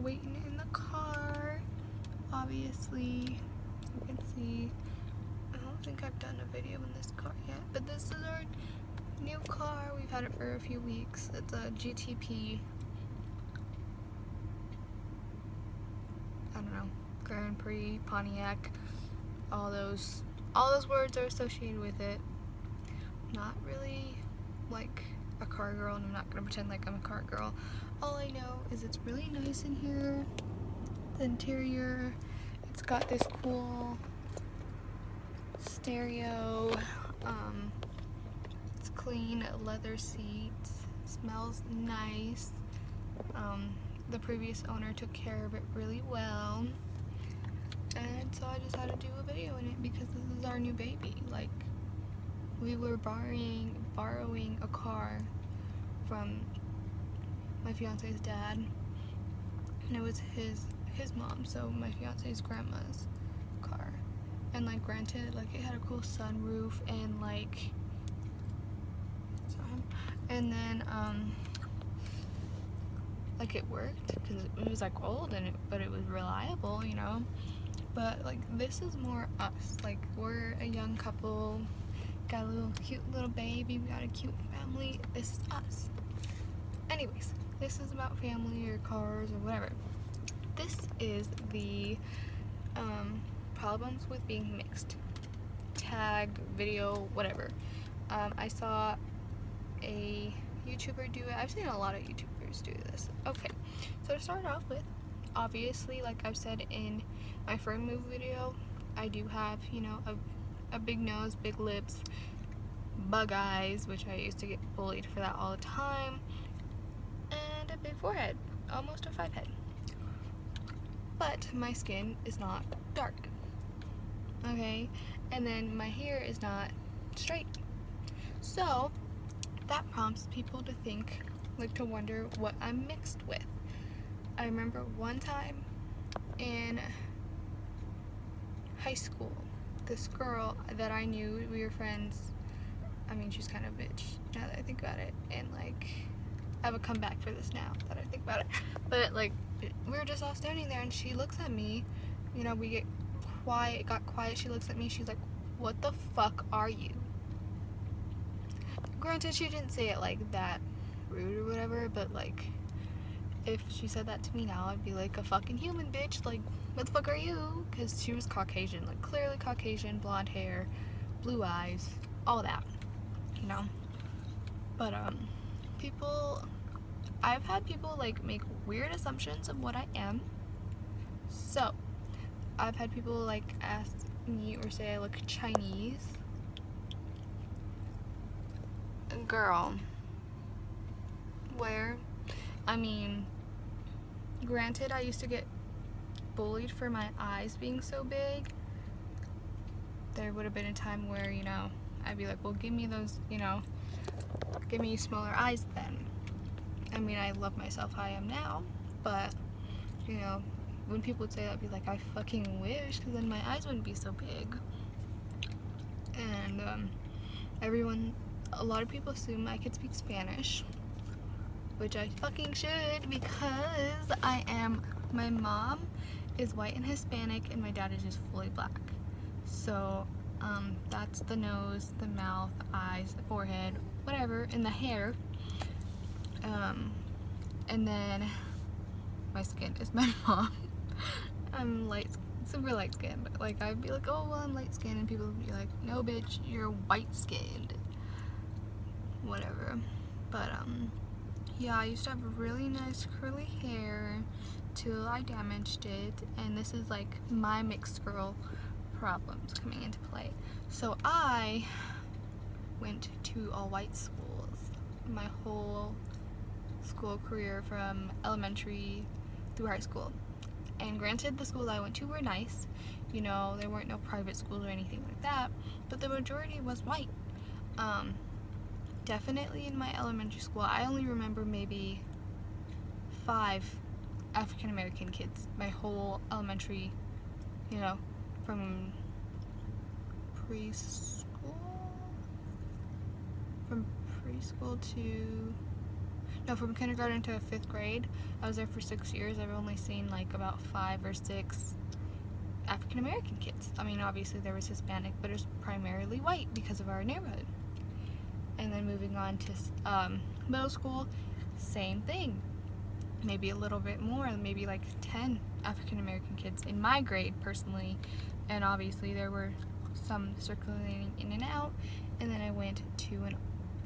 waiting in the car. Obviously, you can see, I don't think I've done a video in this car yet, but this is our new car. We've had it for a few weeks. It's a GTP, I don't know, Grand Prix, Pontiac, all those words are associated with it. Not really like a car girl, and I'm not gonna pretend like I'm a car girl. All I know is it's really nice in here. The interior, it's got this cool stereo, it's clean leather seats, smells nice. The previous owner took care of it really well, and so I just had to do a video in it because this is our new baby. Like, we were borrowing a car from my fiance's dad, and it was his mom, so my fiance's grandma's car. And like, granted, like, it had a cool sunroof and like, and then like, it worked because it was like old, and but it was reliable, you know. But like, this is more us. Like, we're a young couple, got a little cute little baby, we got a cute family. This is us. Anyways, this is about family or cars or whatever. This is the problems with being mixed. Tag, video, whatever. I saw a YouTuber do it. I've seen a lot of YouTubers do this. Okay, so to start off with, obviously, like I've said in my friend move video, I do have, you know, a big nose, big lips, bug eyes, which I used to get bullied for that all the time, and a big forehead, almost a 5 head. But my skin is not dark, okay? And then my hair is not straight. So that prompts people to think, like, to wonder what I'm mixed with. I remember one time in high school, this girl that I knew, we were friends. I mean, she's kind of a bitch now that I think about it, and like, I have a comeback for this now that I think about it. But like, we were just all standing there, and she looks at me, you know, we got quiet, she looks at me, she's like, "What the fuck are you?" Granted, she didn't say it like that rude or whatever, but like, if she said that to me now, I'd be like, "A fucking human, bitch, like, what the fuck are you?" Because she was Caucasian, like, clearly Caucasian, blonde hair, blue eyes, all that, you know. But I've had people like make weird assumptions of what I am. So I've had people like ask me or say I look Chinese. Girl, where? I mean, granted, I used to get bullied for my eyes being so big. There would have been a time where, you know, I'd be like, well, give me those, you know, give me smaller eyes then. I mean, I love myself how I am now, but, you know, when people would say that, I'd be like, I fucking wish, because then my eyes wouldn't be so big. And a lot of people assume I could speak Spanish, which I fucking should, because my mom is white and Hispanic, and my dad is just fully black. So, that's the nose, the mouth, eyes, the forehead, whatever, and the hair. And then my skin is my mom. I'm super light skinned. Like, I'd be like, "Oh, well, I'm light skinned," and people would be like, "No, bitch, you're white skinned." Whatever. But, yeah, I used to have really nice curly hair till I damaged it, and this is like my mixed girl problems coming into play. So I went to all white schools my whole school career, from elementary through high school. And granted, the schools I went to were nice, you know, there weren't no private schools or anything like that, but the majority was white. Definitely in my elementary school, I only remember maybe 5 African American kids my whole elementary, you know, from preschool to, No, from kindergarten to 5th grade. I was there for 6 years. I've only seen like about 5 or 6 African American kids. I mean, obviously there was Hispanic, but it was primarily white because of our neighborhood. And then moving on to middle school, same thing. Maybe a little bit more, maybe like 10 African American kids in my grade personally. And obviously there were some circulating in and out. And then I went to a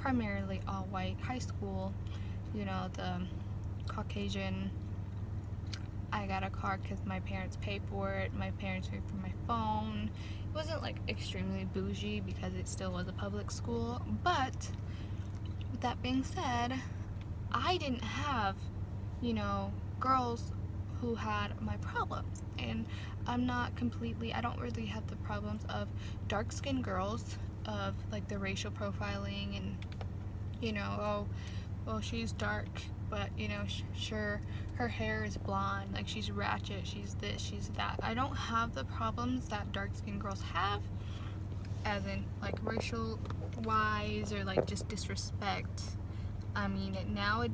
primarily all white high school. You know, the Caucasian. I got a car because my parents paid for it. My parents paid for my phone. It wasn't like extremely bougie because it still was a public school. But with that being said, I didn't have, you know, girls who had my problems. And I'm not completely, I don't really have the problems of dark-skinned girls, of like the racial profiling and, you know, oh, well, she's dark, but, you know, sure, her hair is blonde, like she's ratchet, she's this, she's that. I don't have the problems that dark-skinned girls have, as in like racial wise or like just disrespect. I mean, now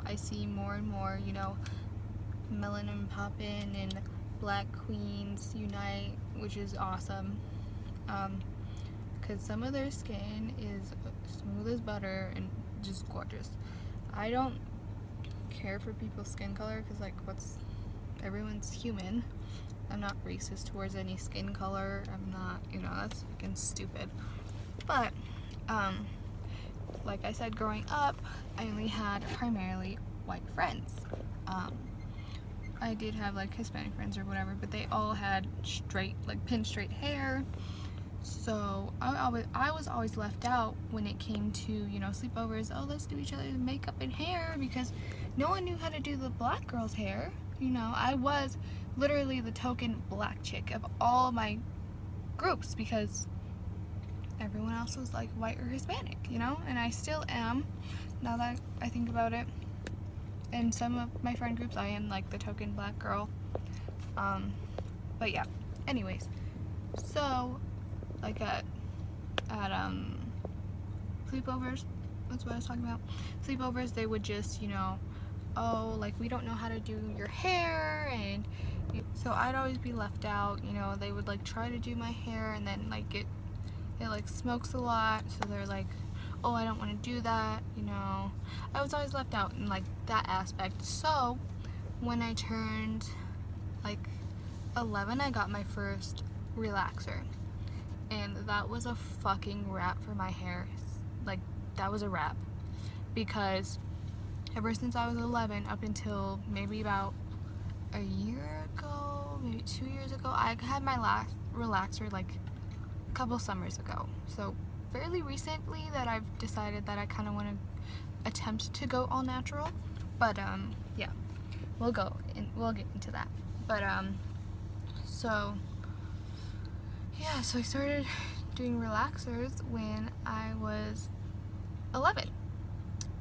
I see more and more, you know, melanin poppin' and black queens unite, which is awesome. Because some of their skin is smooth as butter and just gorgeous. I don't care for people's skin color because, like, everyone's human. I'm not racist towards any skin color. I'm not, you know, that's fucking stupid. But, like I said, growing up, I only had primarily white friends. I did have like Hispanic friends or whatever, but they all had straight, like pin straight hair. So I was always left out when it came to, you know, sleepovers. Oh, let's do each other's makeup and hair, because no one knew how to do the black girl's hair. You know, I was literally the token black chick of all my groups because everyone else was like white or Hispanic, you know, and I still am, now that I think about it. In some of my friend groups, I am like the token black girl. But yeah, anyways, so like at sleepovers, that's what I was talking about. Sleepovers, they would just, you know, oh, like, we don't know how to do your hair, and so I'd always be left out. You know, they would like try to do my hair, and then like it like smokes a lot, so they're like, oh, I don't want to do that, you know. I was always left out in like that aspect. So when I turned like 11, I got my first relaxer, and that was a fucking wrap for my hair. Like, that was a wrap, because ever since I was 11 up until maybe about a year ago, maybe 2 years ago, I had my last relaxer like a couple summers ago. So fairly recently that I've decided that I kind of want to attempt to go all natural. But yeah, we'll get into that. But so yeah, so I started doing relaxers when I was 11,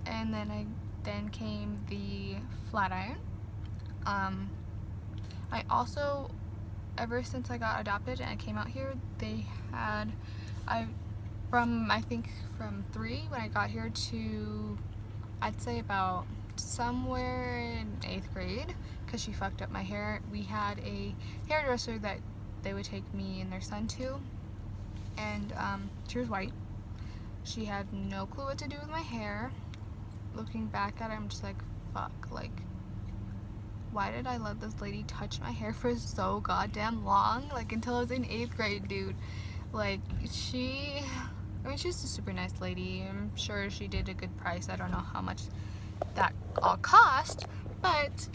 and then came the flat iron. I also, ever since I got adopted and I came out here, they had, I think from 3 when I got here to, I'd say about somewhere in 8th grade, because she fucked up my hair, we had a hairdresser that they would take me and their son to, and she was white. She had no clue what to do with my hair. Looking back at it, I'm just like, fuck, like, why did I let this lady touch my hair for so goddamn long? Like, until I was in 8th grade, dude. Like, she's a super nice lady. I'm sure she did a good price. I don't know how much that all cost, but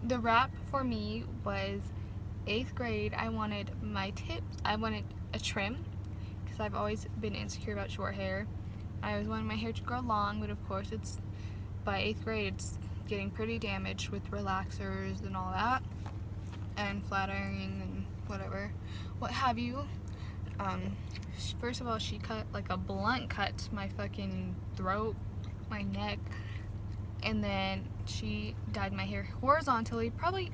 the wrap for me was 8th grade. I wanted my tips. I wanted a trim, because I've always been insecure about short hair. I always wanted my hair to grow long, but of course it's, by 8th grade, it's getting pretty damaged with relaxers and all that, and flat ironing and whatever, what have you. First of all, she cut like a blunt cut to my fucking throat, my neck, and then she dyed my hair horizontally, probably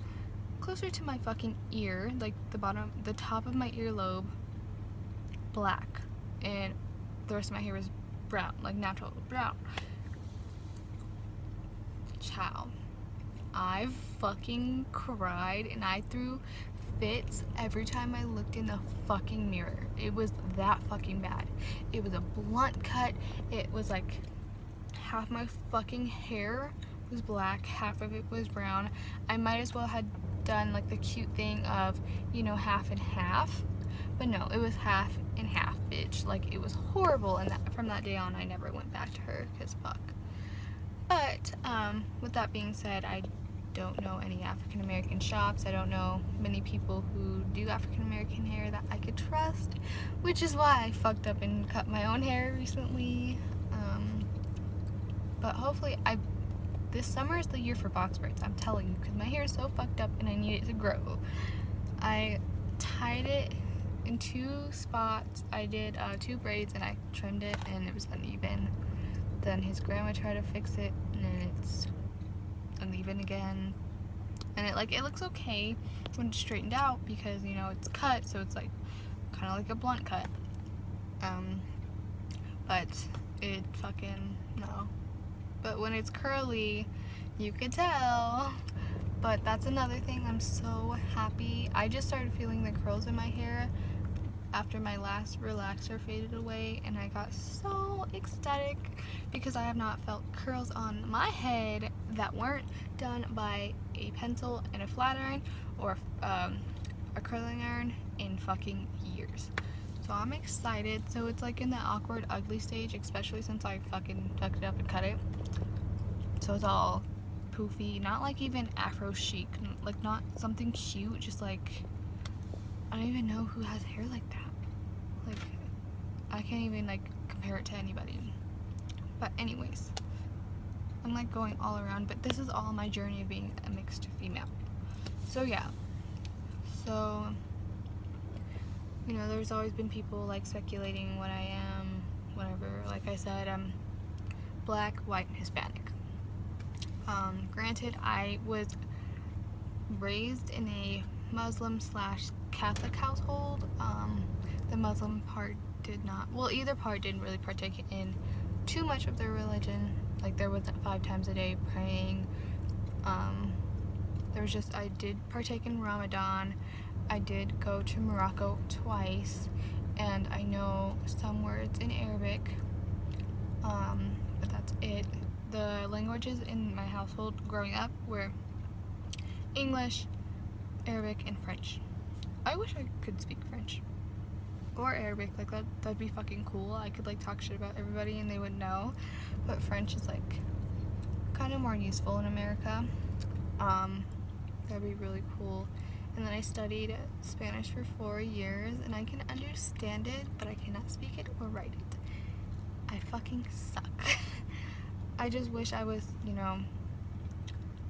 closer to my fucking ear, like the top of my earlobe, black, and the rest of my hair was brown, like natural brown. Ciao. I fucking cried and I threw fits every time I looked in the fucking mirror. It was that fucking bad. It was a blunt cut. It was like half my fucking hair was black, half of it was brown. I might as well had done like the cute thing of, you know, half and half. But no, it was half and half, bitch. Like, it was horrible, and that, from that day on, I never went back to her, because fuck. But, with that being said, I don't know any African American shops. I don't know many people who do African American hair that I could trust, which is why I fucked up and cut my own hair recently. But hopefully, this summer is the year for box braids, I'm telling you, because my hair is so fucked up and I need it to grow. I tied it in 2 spots. I did 2 braids and I trimmed it and it was uneven. Then his grandma tried to fix it and then it's uneven again. And it looks okay when it's straightened out because, you know, it's cut, so it's like kind of like a blunt cut. But it fucking, no. But when it's curly, you could tell. But that's another thing. I'm so happy. I just started feeling the curls in my hair after my last relaxer faded away, and I got so ecstatic because I have not felt curls on my head that weren't done by a pencil and a flat iron or a curling iron in fucking years. So I'm excited. So it's like in the awkward ugly stage, especially since I fucking tucked it up and cut it. So it's all poofy, not like even afro chic, like not something cute, just like, I don't even know who has hair like that. Like, I can't even like compare it to anybody. But anyways, I'm like going all around, but this is all my journey of being a mixed female. So yeah, so, you know, there's always been people like speculating what I am, whatever. Like I said, I'm black, white, and Hispanic. Granted, I was raised in a Muslim/Catholic household. The Muslim part did not, well, either part didn't really partake in too much of their religion. Like, there wasn't 5 times a day praying. There was just, I did partake in Ramadan. I did go to Morocco twice, and I know some words in Arabic, but that's it. The languages in my household growing up were English, Arabic, and French. I wish I could speak French or Arabic. Like, that'd be fucking cool. I could like talk shit about everybody and they would know. But French is like kind of more useful in America. That'd be really cool. And then I studied Spanish for 4 years, and I can understand it, but I cannot speak it or write it. I fucking suck. I just wish I was, you know,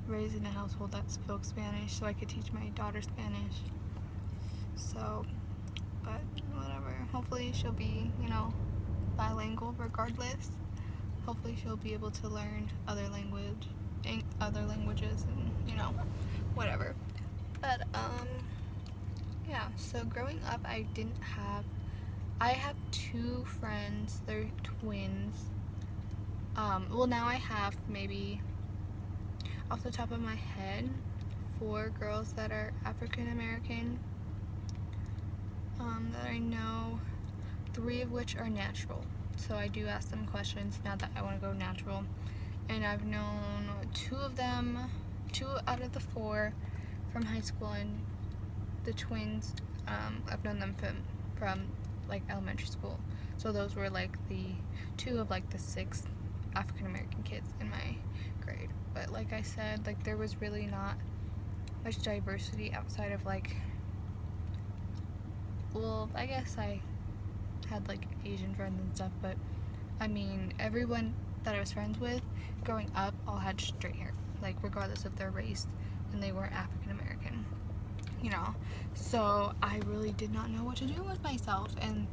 raised in a household that spoke Spanish so I could teach my daughter Spanish. So, but whatever. Hopefully she'll be, you know, bilingual regardless. Hopefully she'll be able to learn other languages and, you know, whatever. But, yeah, so growing up I have 2 friends. They're twins. Well, now I have maybe, off the top of my head, 4 girls that are African American that I know, 3 of which are natural. So I do ask them questions now that I want to go natural. And I've known 2 of them, 2 out of the 4 from high school, and the twins, I've known them from like elementary school. So those were like the 2 of like the 6 African American kids in my grade. But like I said, like there was really not much diversity outside of like, well, I guess I had like Asian friends and stuff, but I mean everyone that I was friends with growing up all had straight hair, like regardless of their race, and they weren't African American, you know. So I really did not know what to do with myself. And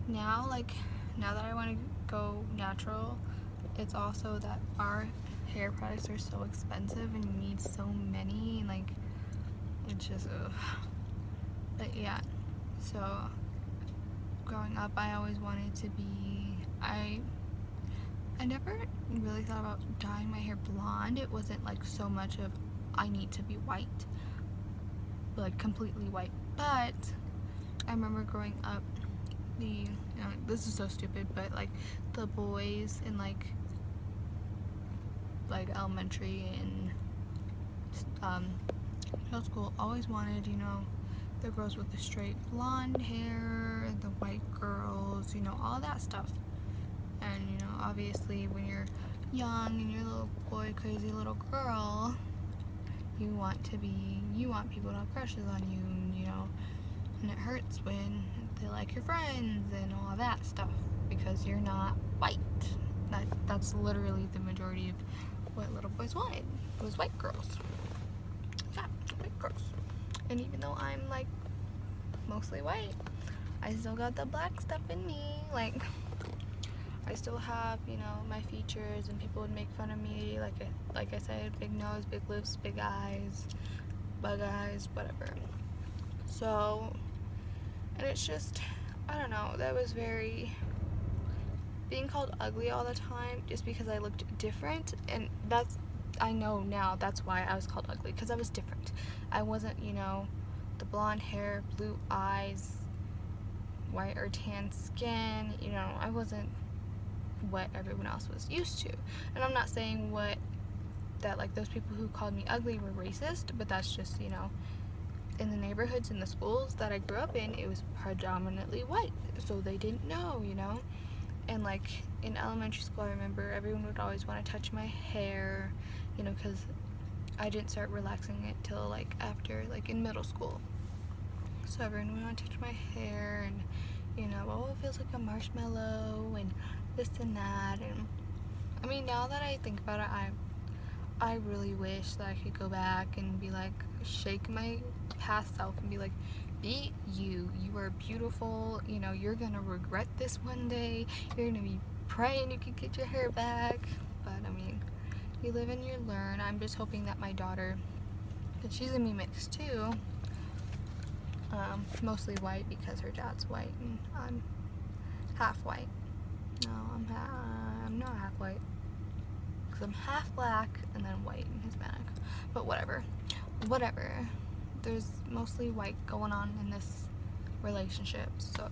now, like, now that I want to go natural, it's also that our hair products are so expensive and you need so many, and like, it's just, ugh. But yeah, so growing up I always wanted to be, I I never really thought about dyeing my hair blonde. It wasn't like so much of I need to be white, like completely white. But I remember growing up, this is so stupid, but like the boys in like elementary and middle school always wanted, the girls with the straight blonde hair, the white girls, all that stuff. And obviously when you're young and you're a little boy, crazy little girl, you want people to have crushes on you, and it hurts when they like your friends and all that stuff because you're not white. That's literally the majority of what little boys wanted, was white girls. Yeah, white girls. And even though I'm like mostly white, I still got the black stuff in me. Like, I still have, my features, and people would make fun of me. Like I said, big nose, big lips, big eyes, bug eyes, whatever. So, and it's just, I don't know, that was being called ugly all the time just because I looked different, and I know now that's why I was called ugly, because I was different. I wasn't, the blonde hair, blue eyes, white or tan skin, I wasn't what everyone else was used to. And I'm not saying that like those people who called me ugly were racist, but that's just, in the neighborhoods and the schools that I grew up in, it was predominantly white, so they didn't know, And like in elementary school, I remember everyone would always want to touch my hair, because I didn't start relaxing it till like after, like in middle school. So everyone would want to touch my hair and, oh, it feels like a marshmallow and this and that. And I mean, now that I think about it, I really wish that I could go back and be like, shake my past self and be like, be you are beautiful, you're gonna regret this one day, you're gonna be praying you can get your hair back. But I mean, you live and you learn. I'm just hoping that my daughter, because she's gonna be mixed too, mostly white because her dad's white and I'm half white. No, I'm not half white, because I'm half black and then white and Hispanic, but whatever. There's mostly white going on in this relationship, so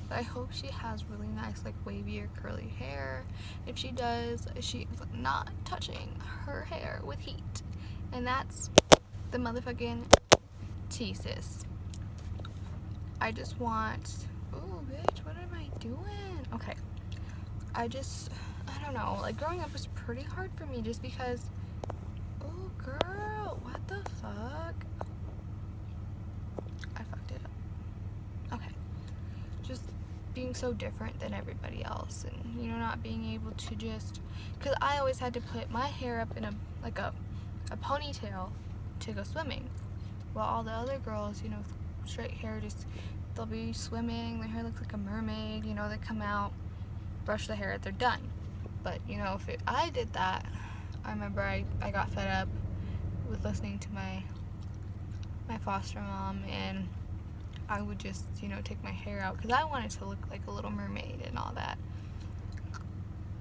but I hope she has really nice, like, wavy or curly hair. If she does, she's not touching her hair with heat, and that's the motherfucking tea, sis. I just want, ooh, bitch, what am I doing? Okay, I don't know, like, growing up was pretty hard for me just because, oh, girl, what the fuck? I fucked it up. Okay. Just being so different than everybody else, and, not being able to just, because I always had to put my hair up in a ponytail to go swimming, while all the other girls, straight hair, they'll be swimming, their hair looks like a mermaid, they come out, brush the hair, they're done. But, if I did that, I remember I got fed up with listening to my foster mom, and I would just, take my hair out, because I wanted to look like a little mermaid and all that.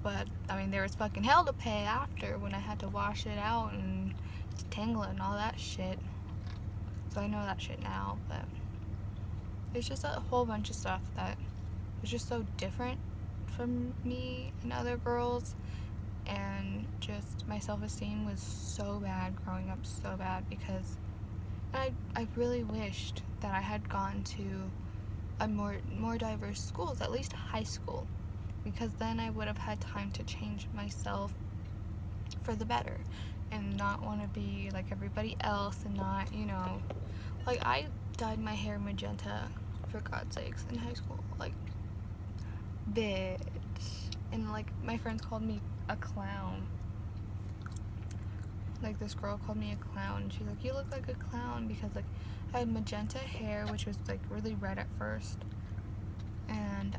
But, I mean, there was fucking hell to pay after when I had to wash it out and detangle it and all that shit. So I know that shit now, but it's just a whole bunch of stuff that was just so different from me and other girls, and just my self-esteem was so bad growing up, so bad, because I really wished that I had gone to a more diverse schools, at least high school, because then I would have had time to change myself for the better and not want to be like everybody else, and not, like, I dyed my hair magenta, for God's sakes, in high school, like, bitch. And like, my friends called me a clown. Like, this girl called me a clown. She's like, you look like a clown, because like I had magenta hair, which was like really red at first, and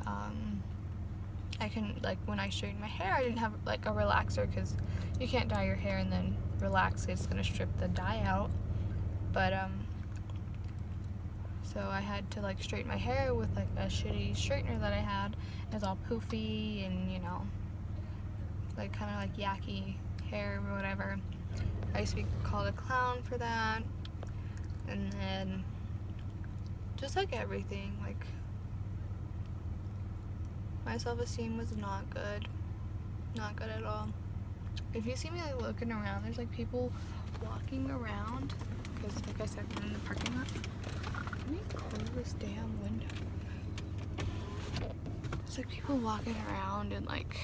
I couldn't, like, when I straightened my hair, I didn't have like a relaxer, because you can't dye your hair and then relax it, it's gonna strip the dye out. But so I had to like straighten my hair with like a shitty straightener that I had. It was all poofy and, like kind of like yucky hair or whatever. I used to be called a clown for that, and then just like everything, like my self-esteem was not good at all. If you see me like looking around, there's like people walking around, because like I said, I'm in the parking lot. Let me close this damn window. There's like people walking around and like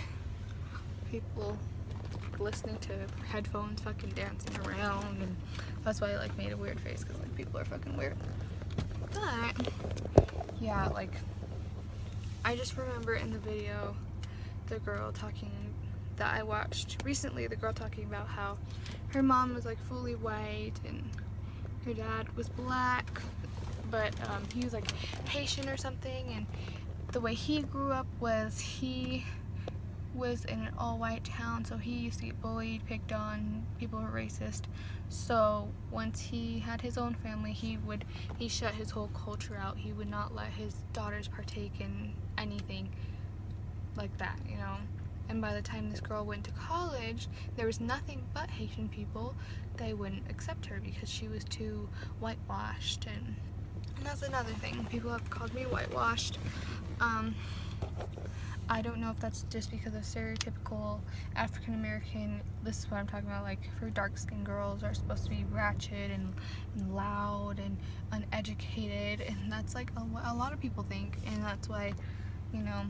people listening to headphones, fucking dancing around, and that's why I like made a weird face, because like people are fucking weird. But yeah, like I just remember in the video the girl talking that I watched recently, the girl talking about how her mom was like fully white and her dad was black, but he was like Haitian or something, and the way he grew up was he was in an all-white town, so he used to get bullied, picked on, people were racist. So once he had his own family, he shut his whole culture out. He would not let his daughters partake in anything like that, you know. And by the time this girl went to college, there was nothing but Haitian people. They wouldn't accept her because she was too whitewashed, and that's another thing. People have called me whitewashed. I don't know if that's just because of stereotypical African American. This is what I'm talking about, like for dark skinned girls are supposed to be ratchet and loud and uneducated, and that's like a lot of people think, and that's why, you know,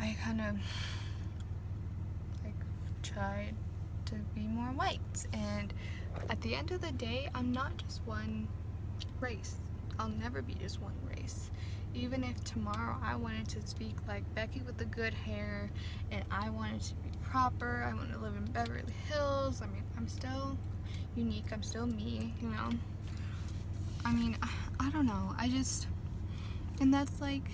I kind of like tried to be more white. And at the end of the day, I'm not just one race. I'll never be just one race. Even if tomorrow I wanted to speak like Becky with the good hair, and I wanted to be proper, I want to live in Beverly Hills, I mean, I'm still unique, I'm still me, you know. I mean, I don't know, and that's like,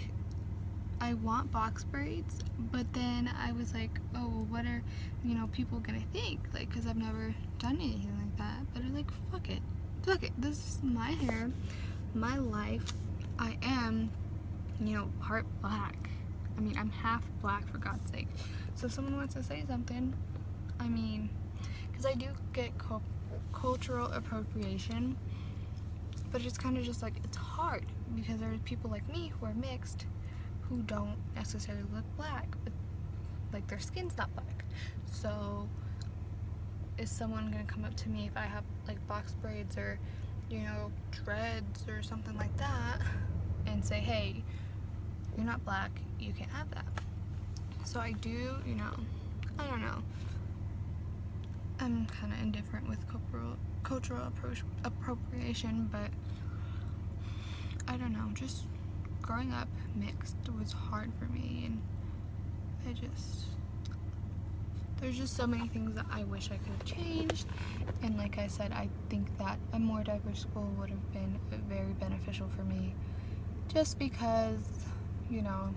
I want box braids, but then I was like, oh, well, what are, you know, people gonna think, like, because I've never done anything like that. But I'm like, fuck it, this is my hair, my life. I am, you know, part black. I mean, I'm half black, for God's sake. So if someone wants to say something, I mean, because I do get cultural appropriation, but it's kind of just like, it's hard because there are people like me who are mixed who don't necessarily look black, but like their skin's not black. So is someone gonna come up to me if I have like box braids or, you know, dreads or something like that and say, hey, you're not black, you can't have that? So I do, you know, I don't know, I'm kind of indifferent with cultural appropriation, but I don't know, just growing up mixed was hard for me, and there's just so many things that I wish I could have changed. And like I said, I think that a more diverse school would have been very beneficial for me, just because, you know,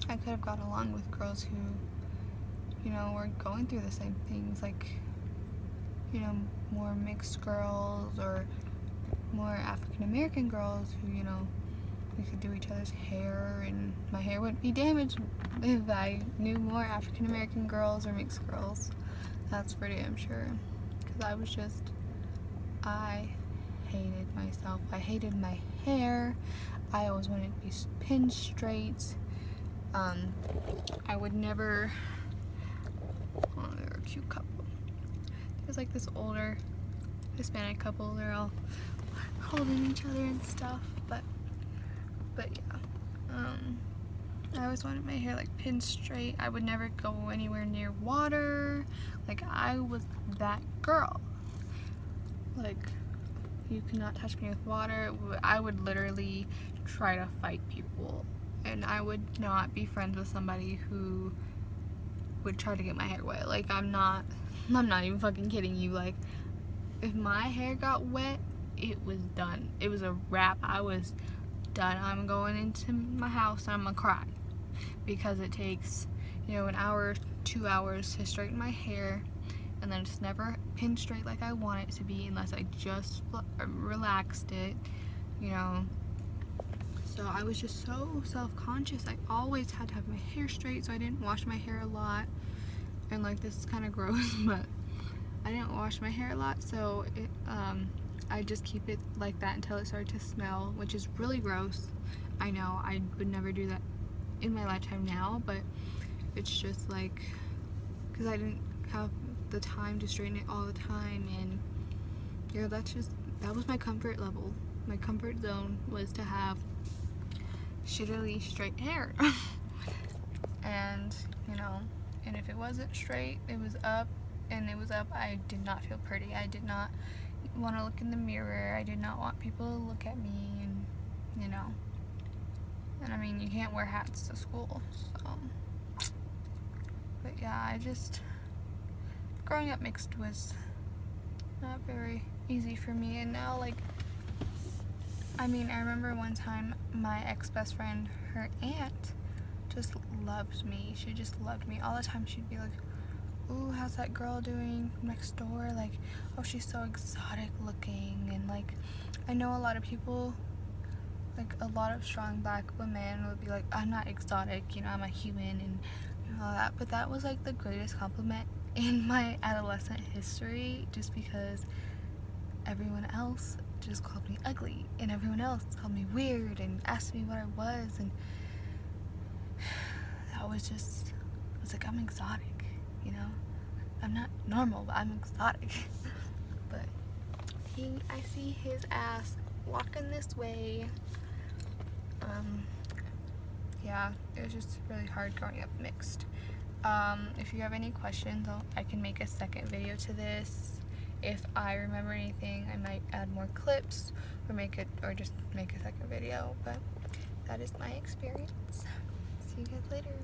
I could have got along with girls who, you know, were going through the same things, like, you know, more mixed girls or more African American girls who, you know, we could do each other's hair, and my hair wouldn't be damaged if I knew more African American girls or mixed girls. That's for damn sure. Because I hated myself. I hated my hair. I always wanted to be pinned straight. I would never, oh, they're a cute couple. There's like this older Hispanic couple, they're all holding each other and stuff, but yeah, I always wanted my hair like pinned straight. I would never go anywhere near water. Like, I was that girl. Like, you cannot touch me with water. I would literally try to fight people, and I would not be friends with somebody who would try to get my hair wet. Like, I'm not even fucking kidding you. Like, if my hair got wet, it was done. It was a wrap. I was done. I'm going into my house and I'm gonna cry, because it takes, you know, an hour, 2 hours to straighten my hair, and then it's never pinned straight like I want it to be unless I just relaxed it, you know. So I was just so self-conscious. I always had to have my hair straight, so I didn't wash my hair a lot. and like this is kind of gross, but I didn't wash my hair a lot, so I just keep it like that until it started to smell, which is really gross. I know I would never do that in my lifetime now, but it's just like because I didn't have the time to straighten it all the time, and yeah, that was my comfort level. My comfort zone was to have shittily straight hair. And you know, and if it wasn't straight, it was up, and it was up, I did not feel pretty. I did not want to look in the mirror. I did not want people to look at me, and you know, and I mean, you can't wear hats to school, so. But yeah, growing up mixed was not very easy for me. And now, like, I mean, I remember one time my ex-best friend, her aunt just loved me. She just loved me all the time. She'd be like, ooh, how's that girl doing from next door? Like, oh, she's so exotic looking. And like, I know a lot of people, like a lot of strong black women would be like, I'm not exotic, you know, I'm a human and all that. But that was like the greatest compliment in my adolescent history, just because everyone else just called me ugly, and everyone else called me weird and asked me what I was, and that was just, I was like, I'm exotic, you know? I'm not normal, but I'm exotic. But I see his ass walking this way. Yeah, it was just really hard growing up mixed. If you have any questions, I can make a second video to this. If I remember anything, I might add more clips or just make a second video, but that is my experience. See you guys later.